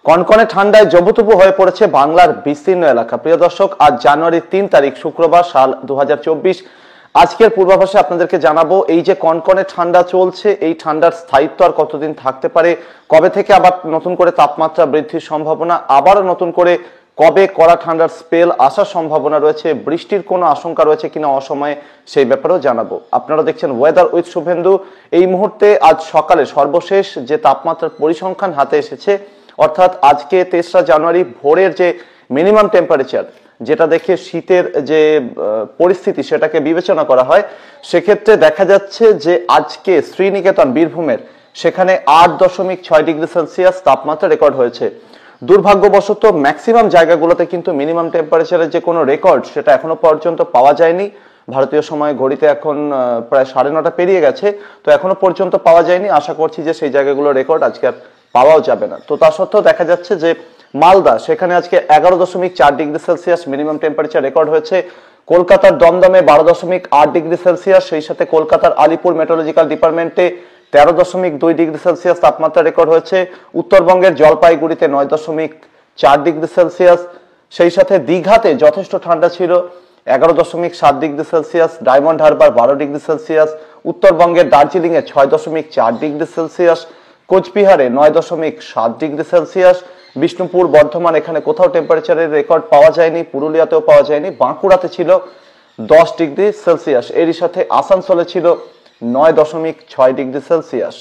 কনকনে ঠান্ডায় জবুথবু হয়ে পড়েছে বাংলার বিস্তীর্ণ এলাকা। প্রিয় দর্শক, আজ জানুয়ারির ৩ তারিখ শুক্রবার, সাল ২০২৪। আজকের পূর্বাভাসে আপনাদেরকে জানাবো এই যে কনকনে ঠান্ডা চলছে, এই ঠান্ডার স্থায়িত্ব আর কতদিন থাকতে পারে, কবে থেকে আবার নতুন করে তাপমাত্রা বৃদ্ধির সম্ভাবনা, আবারও নতুন করে কবে কড়া ঠান্ডার স্পেল আসার সম্ভাবনা রয়েছে, বৃষ্টির কোনো আশঙ্কা রয়েছে কিনা অসময়ে, সেই ব্যাপারেও জানাবো। আপনারা দেখছেন ওয়েদার উইথ শুভেন্দু। এই মুহূর্তে আজ সকালে সর্বশেষ যে তাপমাত্রার পরিসংখ্যান হাতে এসেছে, অর্থাৎ আজকে ৩রা জানুয়ারি ভোরের যে মিনিমাম টেম্পারেচার, যেটা দেখে শীতের যে পরিস্থিতি সেটাকে বিবেচনা করা হয়, সেক্ষেত্রে দেখা যাচ্ছে যে আজকে শ্রীনিকেতন বীরভূমের সেখানে ৮.৬ ডিগ্রি সেলসিয়াস তাপমাত্রা রেকর্ড হয়েছে। দুর্ভাগ্যবশত ম্যাক্সিমাম জায়গাগুলোতে কিন্তু মিনিমাম টেম্পারেচারের যে কোনো রেকর্ড সেটা এখনো পর্যন্ত পাওয়া যায়নি। ভারতীয় সময় ঘড়িতে এখন প্রায় ৯:৩০ পেরিয়ে গেছে, তো এখনো পর্যন্ত পাওয়া যায়নি। আশা করছি যে সেই জায়গাগুলোর রেকর্ড আজকে আর পাওয়াও যাবে না। তো তা সত্ত্বেও দেখা যাচ্ছে যে মালদা, সেখানে আজকে ১১.৪ degree Celsius minimum temperature record হয়েছে। কলকাতার দমদমে ১২.৮ ডিগ্রি সেলসিয়াস, সেই সাথে কলকাতার আলিপুর মেট্রোলজিক্যাল ডিপার্টমেন্টে ১৩.২ ডিগ্রি সেলসিয়াস তাপমাত্রা রেকর্ড হয়েছে। উত্তরবঙ্গের জলপাইগুড়িতে ৯.৪ ডিগ্রি সেলসিয়াস, সেই সাথে দীঘাতে যথেষ্ট ঠান্ডা ছিল, ১১.৭ degree Celsius. Diamond Harbour ১২ degree Celsius. উত্তরবঙ্গের দার্জিলিং এ ৬.৪ ডিগ্রি সেলসিয়াস। কোচবিহারে ৯.৭ ডিগ্রি সেলসিয়াস। বিষ্ণুপুর, বর্ধমান, এখানে কোথাও টেম্পারেচারের রেকর্ড পাওয়া যায়নি, পুরুলিয়াতেও পাওয়া যায়নি। বাঁকুড়াতে ছিল ১০ ডিগ্রি সেলসিয়াস, এরই সাথে আসানসোলে ছিল ৯.৬ ডিগ্রি সেলসিয়াস।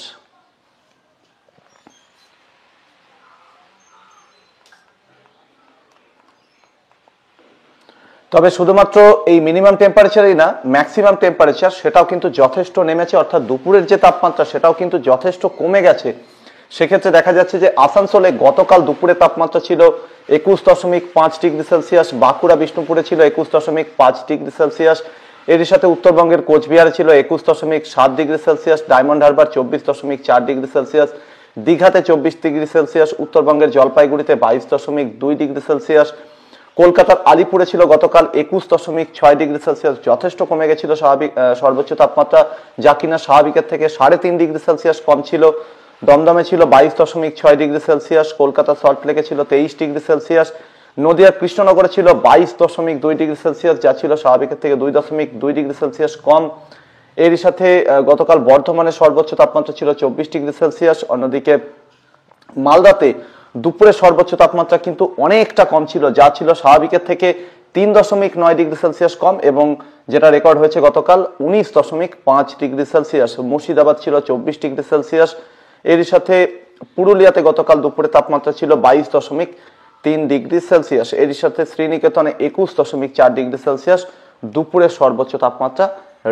তবে শুধুমাত্র এই মিনিমাম টেম্পারেচারই না, ম্যাক্সিমাম টেম্পারেচার সেটাও কিন্তু যথেষ্ট নেমেছে, অর্থাৎ দুপুরের যে তাপমাত্রা সেটাও কিন্তু যথেষ্ট কমে গেছে। সেক্ষেত্রে দেখা যাচ্ছে যে আসানসোলে গতকাল দুপুরে তাপমাত্রা ছিল ২১.৫ ডিগ্রি সেলসিয়াস, বাঁকুড়া বিষ্ণুপুরে ছিল ২১.৫ ডিগ্রি সেলসিয়াস, এর সাথে উত্তরবঙ্গের কোচবিহারে ছিল ২১.৭ degree Celsius, diamond Harbour ২৪.৪ degree Celsius, দীঘাতে ২৪ ডিগ্রি সেলসিয়াস, উত্তরবঙ্গের জলপাইগুড়িতে ২২.২ ডিগ্রি সেলসিয়াস, কলকাতার আলিপুরে ছিল গতকাল ২১.৬ ডিগ্রি সেলসিয়াস, যথেষ্ট কমে গেছিল স্বাভাবিক সর্বোচ্চ তাপমাত্রা, যা কিনা স্বাভাবিকের থেকে ৩.৫ ডিগ্রি সেলসিয়াস কম ছিল। দমদমে ছিল ২২.৬ ডিগ্রি সেলসিয়াস, কলকাতা সল্টলেকে ছিল ২৩ ডিগ্রি সেলসিয়াস, নদিয়ার কৃষ্ণনগরে ছিল ২২.২ ডিগ্রি সেলসিয়াস, যা ছিল স্বাভাবিকের থেকে ২.২ ডিগ্রি সেলসিয়াস কম। এরই সাথে গতকাল বর্ধমানের সর্বোচ্চ তাপমাত্রা ছিল ২৪ ডিগ্রি সেলসিয়াস। অন্যদিকে মালদাতে দুপুরে সর্বোচ্চ তাপমাত্রা কিন্তু অনেকটা কম ছিল, যা ছিল স্বাভাবিকের থেকে ৩.৯ ডিগ্রি সেলসিয়াস কম, এবং যেটা রেকর্ড হয়েছে গতকাল ১৯.৫ ডিগ্রি সেলসিয়াস। মুর্শিদাবাদ ছিল ২৪ ডিগ্রি সেলসিয়াস। এরই সাথে পুরুলিয়াতে গতকাল দুপুরে তাপমাত্রা ছিল ২২.৩ ডিগ্রি সেলসিয়াস। এরই সাথে শ্রীনিকেতনে ২১.৪ ডিগ্রি সেলসিয়াস দুপুরে সর্বোচ্চ তাপমাত্রা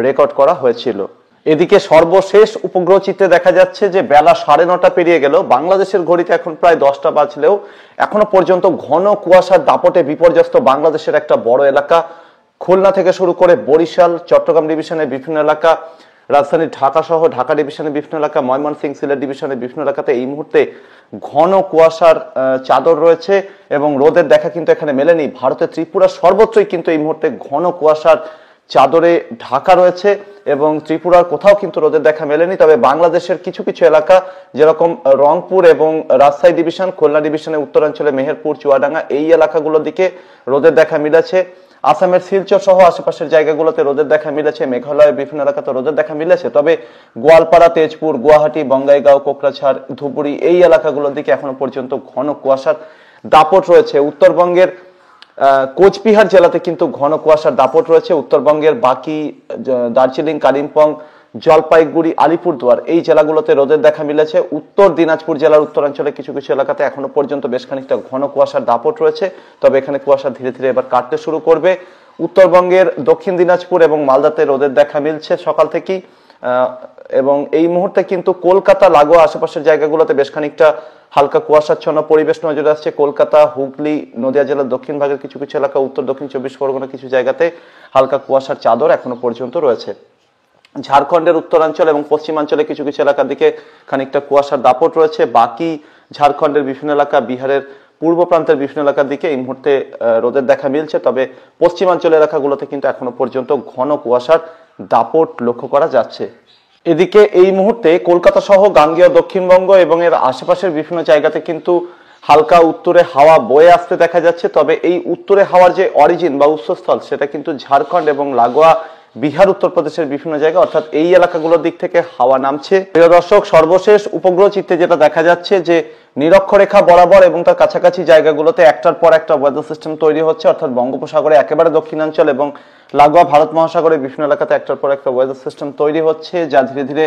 রেকর্ড করা হয়েছিল। এদিকে সর্বশেষ উপগ্রহ চিত্রে দেখা যাচ্ছে যে বেলা ৯:৩০ পেরিয়ে গেল, বাংলাদেশের ঘড়িতে এখন প্রায় ১০টা বাজলেও এখনো পর্যন্ত ঘন কুয়াশার দাপটে বিপর্যস্ত বাংলাদেশের একটা বড় এলাকা। খুলনা থেকে শুরু করে বরিশাল, চট্টগ্রাম ডিভিশনের বিভিন্ন এলাকা, রাজধানী ঢাকা সহ ঢাকা ডিভিশনের বিভিন্ন এলাকা, ময়মনসিংহ, সিলেট ডিভিশনের বিভিন্ন এলাকাতে এই মুহূর্তে ঘন কুয়াশার চাদর রয়েছে এবং রোদের দেখা কিন্তু এখানে মেলেনি। ভারতের ত্রিপুরা সর্বত্রই কিন্তু এই মুহূর্তে ঘন কুয়াশার চাদরে ঢাকা রয়েছে এবং ত্রিপুরার কোথাও কিন্তু রোদের দেখা মেলেনি। তবে বাংলাদেশের কিছু কিছু এলাকা, যেরকম রংপুর এবং রাজশাহী ডিভিশন, খুলনা ডিভিশনের উত্তরাঞ্চলে মেহেরপুর, চুয়াডাঙ্গা, এই এলাকাগুলোর দিকে রোদের দেখা মিলেছে। আসামের শিলচর সহ আশেপাশের জায়গাগুলোতে রোদের দেখা মিলেছে। মেঘালয়ের বিভিন্ন এলাকাতে রোদের দেখা মিলেছে। তবে গোয়ালপাড়া, তেজপুর, গুয়াহাটি, বঙ্গাইগাঁও, কোকরাঝাড়, ধুবুরি, এই এলাকাগুলোর দিকে এখনো পর্যন্ত ঘন কুয়াশার দাপট রয়েছে। উত্তরবঙ্গের কোচবিহার জেলাতে কিন্তু ঘন কুয়াশার দাপট রয়েছে। উত্তরবঙ্গের বাকি দার্জিলিং, কালিম্পং, জলপাইগুড়ি, আলিপুরদুয়ার, এই জেলাগুলোতে রোদের দেখা মিলেছে। উত্তর দিনাজপুর জেলার উত্তরাঞ্চলে কিছু কিছু এলাকাতে এখনো পর্যন্ত বেশ খানিকটা ঘন কুয়াশার দাপট রয়েছে, তবে এখানে কুয়াশা ধীরে ধীরে এবার কাটতে শুরু করবে। উত্তরবঙ্গের দক্ষিণ দিনাজপুর এবং মালদাতে রোদের দেখা মিলছে সকাল থেকেই, এবং এই মুহূর্তে কিন্তু কলকাতা লাগোয়া আশেপাশের জায়গাগুলোতে বেশ খানিকটা হালকা কুয়াশাচ্ছন্ন পরিবেশ নজরে আসছে। কলকাতা, হুগলি, নদিয়া জেলার দক্ষিণ ভাগের কিছু কিছু এলাকা, উত্তর দক্ষিণ ২৪ পরগনা কিছু জায়গাতে হালকা কুয়াশার চাদর এখনো পর্যন্ত রয়েছে। ঝাড়খণ্ডের উত্তরাঞ্চল এবং পশ্চিমাঞ্চলে কিছু কিছু এলাকার দিকে খানিকটা কুয়াশার দাপট রয়েছে। বাকি ঝাড়খণ্ডের বিভিন্ন এলাকা, বিহারের পূর্ব প্রান্তের বিভিন্ন এলাকার দিকে এই মুহূর্তে রোদের দেখা মিলছে, তবে পশ্চিমাঞ্চল এলাকাগুলোতে কিন্তু এখনো পর্যন্ত ঘন কুয়াশার দাপট লক্ষ্য করা যাচ্ছে। এদিকে এই মুহূর্তে কলকাতা সহ গাঙ্গেয় দক্ষিণবঙ্গ এবং এর আশেপাশের বিভিন্ন জায়গাতে কিন্তু হালকা উত্তরে হাওয়া বয়ে আসতে দেখা যাচ্ছে। তবে এই উত্তরে হাওয়ার যে অরিজিন বা উৎসস্থল সেটা কিন্তু ঝাড়খণ্ড এবং লাগোয়া বিহার, উত্তরপ্রদেশের বিভিন্ন জায়গা, অর্থাৎ এই এলাকাগুলোর দিক থেকে হাওয়া নামছে। প্রিয় দর্শক, সর্বশেষ উপগ্রহ চিত্রে যেটা দেখা যাচ্ছে যে নিরক্ষরেখা বরাবর এবং তার কাছাকাছি জায়গাগুলোতে একটার পর একটা ওয়েদার সিস্টেম তৈরি হচ্ছে, অর্থাৎ বঙ্গোপসাগরে একেবারে দক্ষিণাঞ্চল এবং লাগোয়া ভারত মহাসাগরের বিভিন্ন এলাকাতে একটার পর একটা ওয়েদার সিস্টেম তৈরি হচ্ছে, যা ধীরে ধীরে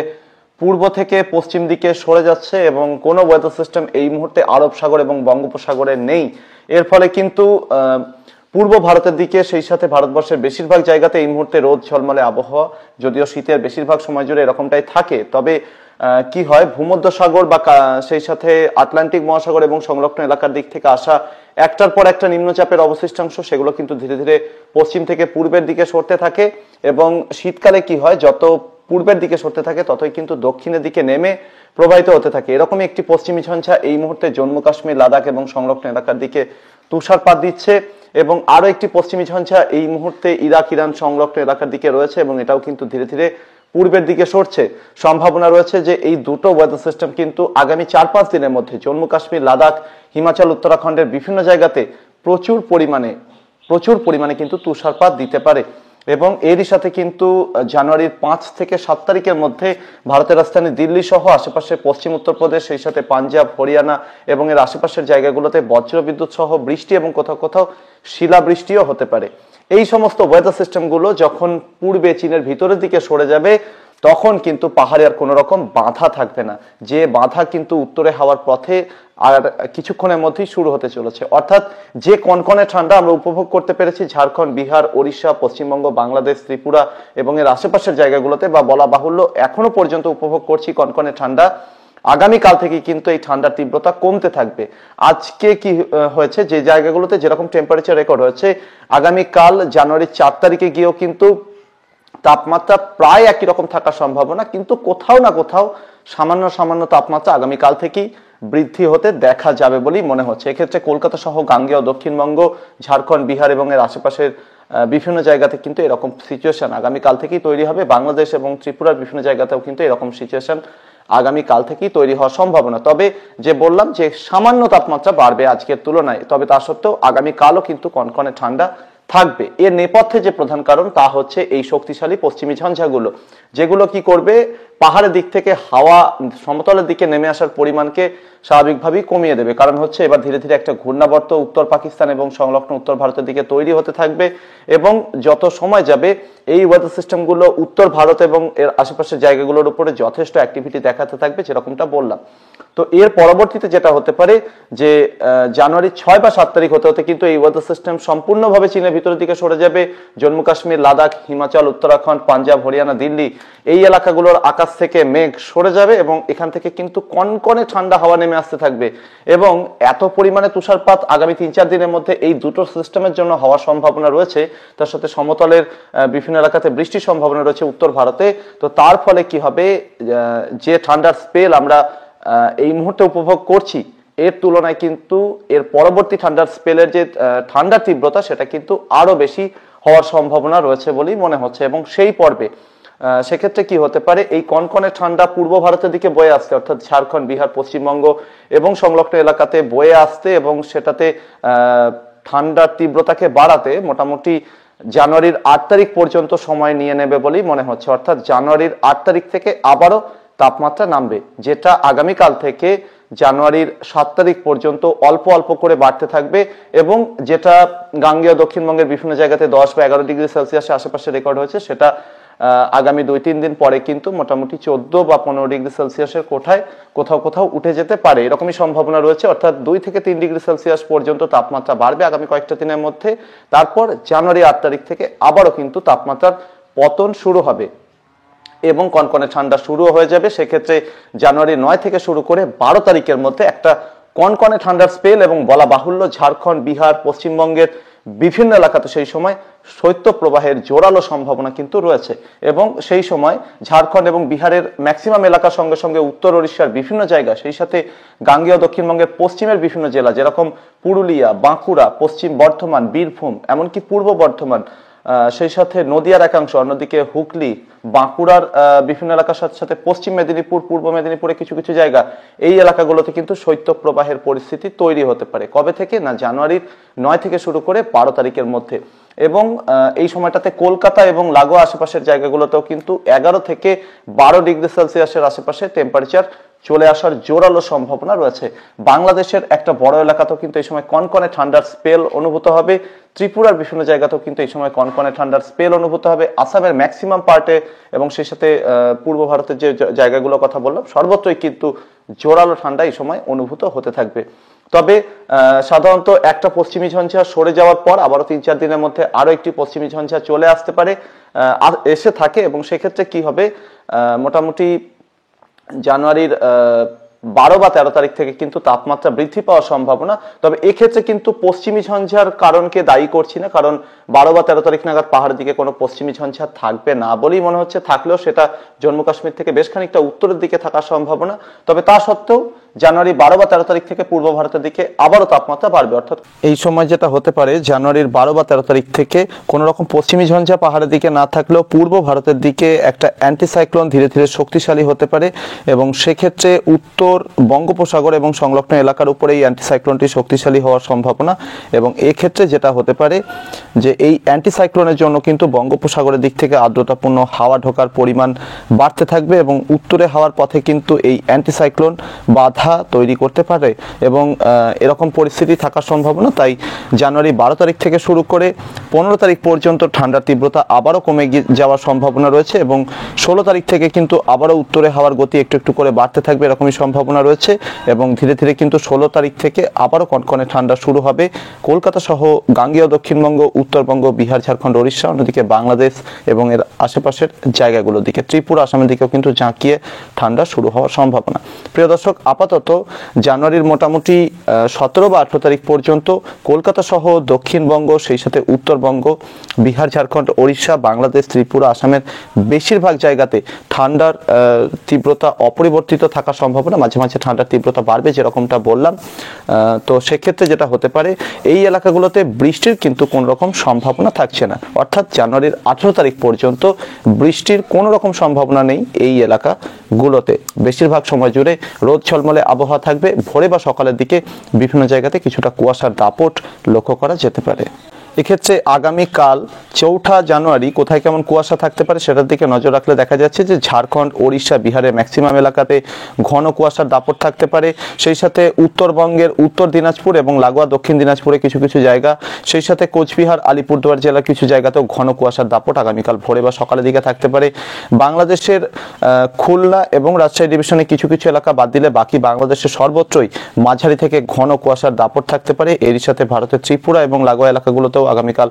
পূর্ব থেকে পশ্চিম দিকে সরে যাচ্ছে এবং কোনো ওয়েদার সিস্টেম এই মুহূর্তে আরব সাগর এবং বঙ্গোপসাগরে নেই। এর ফলে কিন্তু পূর্ব ভারতের দিকে, সেই সাথে ভারতবর্ষের বেশিরভাগ জায়গাতে এই মুহূর্তে রোদ ঝলমলে আবহাওয়া, যদিও শীতের বেশিরভাগ সময় জুড়ে এরকমটাই থাকে। তবে কি হয়, ভূমধ্যসাগর বা সেই সাথে আটলান্টিক মহাসাগর এবং সংলগ্ন এলাকার দিক থেকে আসা একটার পর একটা নিম্নচাপের অবশিষ্টাংশ, সেগুলো কিন্তু ধীরে ধীরে পশ্চিম থেকে পূর্বের দিকে সরতে থাকে এবং শীতকালে কি হয়, যত পূর্বের দিকে সরতে থাকে ততই কিন্তু দক্ষিণের দিকে নেমে প্রবাহিত হতে থাকে। এরকমই একটি পশ্চিমী ঝঞ্ঝা এই মুহূর্তে জম্মু কাশ্মীর, লাদাখ এবং সংলগ্ন এলাকার দিকে তুষারপাত দিচ্ছে এবং আরো একটি পশ্চিমী ঝঞ্ঝা এই মুহূর্তে ইরাক, ইরান সংলগ্ন এলাকার দিকে রয়েছে এবং এটাও কিন্তু ধীরে ধীরে পূর্বের দিকে সরছে। সম্ভাবনা রয়েছে যে এই দুটো ওয়েদার সিস্টেম কিন্তু আগামী 4-5 দিনের মধ্যে জম্মু কাশ্মীর, লাদাখ, হিমাচল, উত্তরাখণ্ডের বিভিন্ন জায়গাতে প্রচুর পরিমাণে কিন্তু তুষারপাত দিতে পারে এবং এরই সাথে কিন্তু জানুয়ারির 5 থেকে 7 তারিখের মধ্যে ভারতের রাজধানী দিল্লি সহ আশেপাশে পশ্চিম উত্তরপ্রদেশ, সেই সাথে পাঞ্জাব, হরিয়ানা এবং এর আশেপাশের জায়গাগুলোতে বজ্রবিদ্যুৎ সহ বৃষ্টি এবং কোথাও কোথাও শিলাবৃষ্টিও হতে পারে। এই সমস্ত ওয়েদার সিস্টেমগুলো যখন পূর্বে চীনের ভিতরের দিকে সরে যাবে, তখন কিন্তু পাহাড়ে আর কোনো রকম বাধা থাকবে না, যে বাধা কিন্তু উত্তরে হাওয়ার পথে আর কিছুক্ষণের মধ্যেই শুরু হতে চলেছে। অর্থাৎ যে কনকনে ঠান্ডা আমরা উপভোগ করতে পেরেছি ঝাড়খণ্ড, বিহার, ওড়িশা, পশ্চিমবঙ্গ, বাংলাদেশ, ত্রিপুরা এবং এর আশেপাশের জায়গাগুলোতে, বা বলা বাহুল্য এখনো পর্যন্ত উপভোগ করছি কনকনে ঠান্ডা, আগামীকাল থেকে কিন্তু এই ঠান্ডার তীব্রতা কমতে থাকবে। আজকে কি হয়েছে, যে জায়গাগুলোতে যেরকম টেম্পারেচার রেকর্ড হয়েছে, আগামীকাল জানুয়ারির 4 তারিখে গিয়েও কিন্তু তাপমাত্রা প্রায় একই রকম থাকার সম্ভাবনা, কিন্তু কোথাও না কোথাও সামান্য তাপমাত্রা আগামীকাল থেকেই বৃদ্ধি হতে দেখা যাবে বলেই মনে হচ্ছে। এক্ষেত্রে কলকাতা সহ গাঙ্গেয় দক্ষিণবঙ্গ, ঝাড়খণ্ড, বিহার এবং এর আশেপাশের বিভিন্ন জায়গাতে কিন্তু এরকম সিচুয়েশন আগামীকাল থেকেই তৈরি হবে। বাংলাদেশ এবং ত্রিপুরার বিভিন্ন জায়গাতেও কিন্তু এরকম সিচুয়েশন আগামীকাল থেকেই তৈরি হওয়ার সম্ভাবনা। তবে যে বললাম যে সামান্য তাপমাত্রা বাড়বে আজকের তুলনায়, তবে তা সত্ত্বেও আগামীকালও কিন্তু কনকনে ঠান্ডা থাকবে। এর নেপথ্যে যে প্রধান কারণ তা হচ্ছে এই শক্তিশালী পশ্চিমী ঝঞ্ঝাগুলো, যেগুলো কি করবে, পাহাড়ের দিক থেকে হাওয়া সমতলের দিকে নেমে আসার পরিমাণকে স্বাভাবিকভাবেই কমিয়ে দেবে। কারণ হচ্ছে এবার ধীরে ধীরে একটা ঘূর্ণাবর্ত উত্তর পাকিস্তান এবং সংলগ্ন উত্তর ভারতের দিকে তৈরি হতে থাকবে এবং যত সময় যাবে এই ওয়েদার সিস্টেমগুলো উত্তর ভারত এবং এর আশেপাশের জায়গাগুলোর উপরে যথেষ্ট অ্যাক্টিভিটি দেখাতে থাকবে, যেরকমটা বললাম। তো এর পরবর্তীতে যেটা হতে পারে যে জানুয়ারি 6 বা 7 তারিখ হতে হতে কিন্তু এই ওয়েদার সিস্টেম সম্পূর্ণভাবে চীনের ভিতরের দিকে সরে যাবে। জম্মু কাশ্মীর, লাদাখ, হিমাচল, উত্তরাখণ্ড, পাঞ্জাব, হরিয়ানা, দিল্লি এই এলাকাগুলোর আকাশ থেকে মেঘ সরে যাবে এবং এখান থেকে কিন্তু কনকনে ঠান্ডা হাওয়া নেমে আসতে থাকবে এবং এত পরিমাণে তুষারপাত আগামী 3-4 দিনের মধ্যে এই দুটো সিস্টেমের জন্য হওয়ার সম্ভাবনা রয়েছে। তার সাথে সমতলের বিভিন্ন এলাকাতে বৃষ্টির সম্ভাবনা রয়েছে উত্তর ভারতে। তো তার ফলে কি হবে, যে ঠান্ডার স্পেল আমরা এই মুহূর্তে উপভোগ করছি, এর তুলনায় কিন্তু এর পরবর্তী ঠান্ডার স্পেলের যে ঠান্ডার তীব্রতা সেটা কিন্তু আরো বেশি হওয়ার সম্ভাবনা রয়েছে বলেই মনে হচ্ছে। এবং সেই পর্বে সেক্ষেত্রে কি হতে পারে, এই কনকনে ঠান্ডা পূর্ব ভারতের দিকে বয়ে আসতে, অর্থাৎ ঝাড়খণ্ড, বিহার, পশ্চিমবঙ্গ এবং সংলগ্ন এলাকাতে বয়ে আসতে এবং সেটাতে ঠান্ডার তীব্রতাকে বাড়াতে মোটামুটি জানুয়ারির 8 তারিখ পর্যন্ত সময় নিয়ে নেবে বলেই মনে হচ্ছে। অর্থাৎ জানুয়ারির 8 তারিখ থেকে আবারও তাপমাত্রা নামবে, যেটা আগামীকাল থেকে জানুয়ারির 7 তারিখ পর্যন্ত অল্প অল্প করে বাড়তে থাকবে এবং যেটা গাঙ্গেয় দক্ষিণবঙ্গের বিভিন্ন জায়গাতে 10 বা 11 ডিগ্রি সেলসিয়াসের আশেপাশে রেকর্ড হয়েছে, সেটা আগামী 2-3 দিন পরে কিন্তু মোটামুটি 14 বা 15 ডিগ্রি সেলসিয়াসের কোঠায় কোথাও কোথাও উঠে যেতে পারে, এরকমই সম্ভাবনা রয়েছে। অর্থাৎ 2 থেকে 3 ডিগ্রি সেলসিয়াস পর্যন্ত তাপমাত্রা বাড়বে আগামী কয়েকটা দিনের মধ্যে। তারপর জানুয়ারি 8 তারিখ থেকে আবারও কিন্তু তাপমাত্রার পতন শুরু হবে এবং কনকনে ঠান্ডা শুরু হয়ে যাবে। সেক্ষেত্রে জানুয়ারি 9 থেকে শুরু করে 12 তারিখের মধ্যে একটা কনকনে ঠান্ডার স্পেল এবং বলা বাহুল্য ঝাড়খণ্ড, বিহার, পশ্চিমবঙ্গের বিভিন্ন এলাকাতে সেই সময় শৈত্যপ্রবাহের জোরালো সম্ভাবনা কিন্তু রয়েছে এবং সেই সময় ঝাড়খণ্ড এবং বিহারের ম্যাক্সিমাম এলাকার সঙ্গে সঙ্গে উত্তর ওড়িশার বিভিন্ন জায়গা, সেই সাথে গাঙ্গেয় দক্ষিণবঙ্গের পশ্চিমের বিভিন্ন জেলা যেরকম পুরুলিয়া, বাঁকুড়া, পশ্চিম বর্ধমান, বীরভূম, এমনকি পূর্ব বর্ধমান, সেই সাথে নদিয়ার একাংশ, অন্যদিকে হুগলি, বাঁকুড়ার বিভিন্ন এলাকার সাথে সাথে পশ্চিম মেদিনীপুর, পূর্ব মেদিনীপুরে কিছু কিছু জায়গা, এই এলাকাগুলোতে কিন্তু শৈত্যপ্রবাহের পরিস্থিতি তৈরি হতে পারে। কবে থেকে না, জানুয়ারির 9 থেকে শুরু করে 12 তারিখের মধ্যে। এবং এই সময়টাতে কলকাতা এবং লাগোয়া আশেপাশের জায়গাগুলোতেও কিন্তু 11 থেকে 12 ডিগ্রি সেলসিয়াসের আশেপাশে টেম্পারেচার চলে আসার জোরালো সম্ভাবনা রয়েছে। বাংলাদেশের একটা বড় এলাকাতেও কিন্তু এই সময় কনকনে ঠান্ডার স্পেল অনুভূত হবে। ত্রিপুরার বিভিন্ন জায়গাতেও কিন্তু এই সময় কনকনে ঠান্ডার স্পেল অনুভূত হবে। আসামের ম্যাক্সিমাম পার্টে এবং সেই সাথে পূর্ব ভারতের যে জায়গাগুলোর কথা বললাম, সর্বত্রই কিন্তু জোরালো ঠান্ডা এই সময় অনুভূত হতে থাকবে। তবে সাধারণত একটা পশ্চিমী ঝঞ্ঝা সরে যাওয়ার পর আবারও 3-4 দিনের মধ্যে আরো একটি পশ্চিমী ঝঞ্ঝা চলে আসতে পারে, এসে থাকে। এবং সেক্ষেত্রে কি হবে, মোটামুটি জানুয়ারির 12 বা 13 তারিখ থেকে কিন্তু তাপমাত্রা বৃদ্ধি পাওয়ার সম্ভাবনা। তবে এক্ষেত্রে কিন্তু পশ্চিমী ঝঞ্ঝার কারণকে দায়ী করছি না, কারণ 12 বা 13 তারিখ নাগাদ পাহাড়ের দিকে কোনো পশ্চিমী ঝঞ্ঝা থাকবে না বলেই মনে হচ্ছে। থাকলেও সেটা জম্মু কাশ্মীর থেকে বেশ খানিকটা উত্তরের দিকে থাকার সম্ভাবনা। তবে তা সত্ত্বেও জানুয়ারি 12 বা 13 তারিখ থেকে পূর্ব ভারতের দিকে আবারও তাপমাত্রা বাড়বে। অর্থাৎ এই সময় যেটা হতে পারে, জানুয়ারির 12 বা 13 তারিখ থেকে কোন রকম পশ্চিমী ঝঞ্ঝা পাহাড়ের দিকে না থাকলেও পূর্ব ভারতের দিকে একটা অ্যান্টিসাইক্লোন ধীরে ধীরে শক্তিশালী হতে পারে। এবং সেক্ষেত্রে উত্তর বঙ্গোপসাগর এবং সংলগ্ন এলাকার উপরে এই অ্যান্টিসাইক্লোনটি শক্তিশালী হওয়ার সম্ভাবনা। এবং এক্ষেত্রে যেটা হতে পারে যে এই অ্যান্টিসাইক্লোনের জন্য কিন্তু বঙ্গোপসাগরের দিক থেকে আর্দ্রতাপূর্ণ হাওয়া ঢোকার পরিমাণ বাড়তে থাকবে এবং উত্তরে হাওয়ার পথে কিন্তু এই অ্যান্টিসাইক্লোন বাধা তৈরি করতে পারে এবং এরকম পরিস্থিতি থাকার সম্ভাবনা। তাই জানুয়ারি 12 তারিখ থেকে শুরু করে 15 তারিখ পর্যন্ত ঠান্ডার তীব্রতা আবারও কমে যাওয়ার সম্ভাবনা রয়েছে এবং 16 তারিখ থেকে কিন্তু আবারও উত্তরে হাওয়ার গতি একটু একটু করে বাড়তে থাকবে, এরকমই সম্ভাবনা রয়েছে। এবং ধীরে ধীরে কিন্তু 16 তারিখ থেকে আবারও কনকনে ঠান্ডা শুরু হবে কলকাতা সহ গাঙ্গেয় দক্ষিণবঙ্গ, উত্তরবঙ্গ, বিহার, ঝাড়খণ্ড, ওড়িশা, অন্যদিকে বাংলাদেশ এবং এর আশেপাশের জায়গাগুলোর দিকে, ত্রিপুরা, আসামের দিকেও কিন্তু ঝাঁকিয়ে ঠান্ডা শুরু হওয়ার সম্ভাবনা। প্রিয় দর্শক, আপাতত জানুয়ারির মোটামুটি 17 বা 18 তারিখ পর্যন্ত কলকাতা সহ দক্ষিণবঙ্গ, সেই সাথে উত্তরবঙ্গ, বিহার, ঝাড়খণ্ড, ওড়িশা, বাংলাদেশ, ত্রিপুরা, আসামের বেশিরভাগ জায়গাতে ঠান্ডার তীব্রতা অপরিবর্তিত থাকার সম্ভাবনা। মাঝে মাঝে ঠান্ডার তীব্রতা বাড়বে, যেরকমটা বললাম। তো সেক্ষেত্রে যেটা হতে পারে, এই এলাকাগুলোতে বৃষ্টির কিন্তু কোন রকম সম্ভাবনা থাকছে না। অর্থাৎ জানুয়ারির 18 তারিখ পর্যন্ত বৃষ্টির কোন রকম সম্ভাবনা নেই এই এলাকাগুলোতে। বেশিরভাগ সময় জুড়ে রোদ ঝলমলে আবহাওয়া থাকবে। ভোরে বা সকালের দিকে বিভিন্ন জায়গাতে কিছুটা কুয়াশার দাপট লক্ষ্য করা যেতে পারে। এক্ষেত্রে আগামীকাল 4 জানুয়ারি কোথায় কেমন কুয়াশা থাকতে পারে সেটার দিকে নজর রাখলে দেখা যাচ্ছে যে ঝাড়খণ্ড, ওড়িশা, বিহারের ম্যাক্সিমাম এলাকাতে ঘন কুয়াশার দাপট থাকতে পারে। সেই সাথে উত্তরবঙ্গের উত্তর দিনাজপুর এবং লাগোয়া দক্ষিণ দিনাজপুরে কিছু কিছু জায়গা, সেই সাথে কোচবিহার, আলিপুরদুয়ার জেলার কিছু জায়গাতেও ঘন কুয়াশার দাপট আগামীকাল ভোরে বা সকালের দিকে থাকতে পারে। বাংলাদেশের খুলনা এবং রাজশাহী ডিভিশনে কিছু কিছু এলাকা বাদ দিলে বাকি বাংলাদেশের সর্বত্রই মাঝারি থেকে ঘন কুয়াশার দাপট থাকতে পারে। এরই সাথে ভারতের ত্রিপুরা এবং লাগোয়া এলাকাগুলোতেও আগামীকাল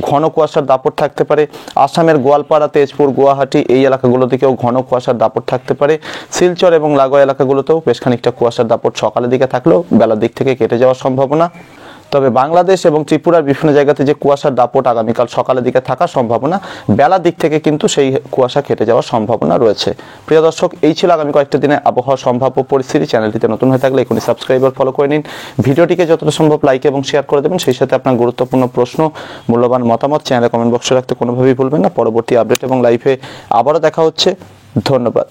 ঘন কুয়াশার দাপট থাকতে পারে। আসামের গোয়ালপাড়া, তেজপুর, গুয়াহাটি এই এলাকাগুলো থেকেও ঘন কুয়াশার দাপট থাকতে পারে। শিলচর এবং লাগোয়া এলাকাগুলোতেও বেশ খানিকটা কুয়াশার দাপট সকালের দিকে থাকলেও বেলার দিক থেকে কেটে যাওয়ার সম্ভাবনা। তবে বাংলাদেশ এবং ত্রিপুরার বিভিন্ন জায়গাতে যে কুয়াশার দাপট আগামীকাল সকালের দিকে থাকার সম্ভাবনা, বেলার দিক থেকে কিন্তু সেই কুয়াশা কেটে যাওয়ার সম্ভাবনা রয়েছে। প্রিয় দর্শক, এই ছিল আগামী কয়েকটা দিনে আবহাওয়া সম্ভাব্য পরিস্থিতি। চ্যানেলটিতে নতুন হয়ে থাকলে এখনই সাবস্ক্রাইব ফলো করে নিন। ভিডিওটিকে যতটা সম্ভব লাইক এবং শেয়ার করে দেবেন। সেই সাথে আপনার গুরুত্বপূর্ণ প্রশ্ন, মূল্যবান মতামত চ্যানেলে কমেন্ট বক্সে রাখতে কোনোভাবেই ভুলবেন না। পরবর্তী আপডেট এবং লাইভে আবারও দেখা হচ্ছে। ধন্যবাদ।